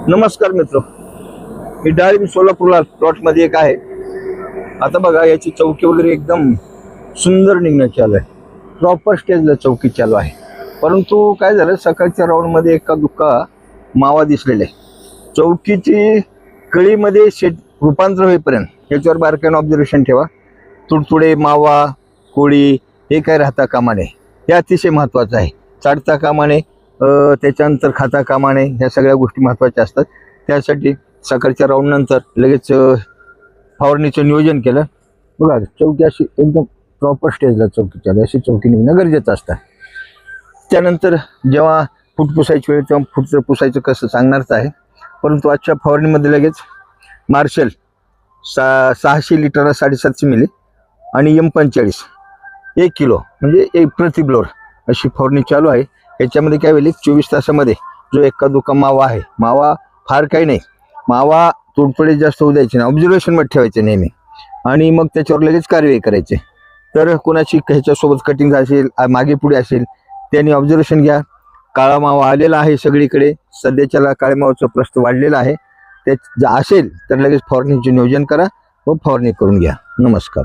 नमस्कार मित्र, ही डाळिंब सोलापूरला प्लॉटमध्ये एक आहे. आता बघा, याची चौकी वगैरे एकदम सुंदर निघणं चालू आहे. प्रॉपर स्टेजला चौकी चालू आहे. परंतु काय झालं, सकाळच्या राऊंडमध्ये एका दुःखा मावा दिसलेला आहे. चौकीची कळीमध्ये रूपांतर होईपर्यंत याच्यावर बारकाईने ऑब्झर्वेशन ठेवा. तुडतुडे, मावा, कोळी हे काय राहता कामा नये. हे अतिशय महत्त्वाचं आहे. चाडता कामा नये, त्याच्यानंतर खाता कामा नये. ह्या सगळ्या गोष्टी महत्त्वाच्या असतात. त्यासाठी सकाळच्या राऊंडनंतर लगेच फवारणीचं नियोजन केलं. बघा, चौकी अशी एकदम प्रॉपर स्टेजला चौकी चालू अशी चौकी निघणं गरजेचं असतं. त्यानंतर जेव्हा फूट पुसायची वेळ तेव्हा फूटचं पुसायचं कसं सांगणारच आहे. परंतु आजच्या फवारणीमध्ये लगेच मार्शल 600 लिटरला 750 मिली आणि M45 1 किलो म्हणजे एक प्रति ब्लोअर अशी फवारणी चालू आहे. याच्यामध्ये काय होईल, 24 तासामध्ये जो एका दुका मावा आहे, मावा फार काही नाही, मावा तुडतुडे जास्त होऊ द्यायचे नाही, ऑब्झर्वेशनमध्ये ठेवायचे नेहमी आणि मग त्याच्यावर लगेच कार्यवाही करायचे. तर कोणाची ह्याच्यासोबत कटिंग असेल, मागे पुढे असेल, त्यांनी ऑब्झर्वेशन घ्या. काळा मावा आलेला आहे सगळीकडे, सध्याच्याला काळ्या मावाचं प्रस्त वाढलेलं आहे. ते असेल तर लगेच फवारणीचे नियोजन करा व फवारणी करून घ्या. नमस्कार.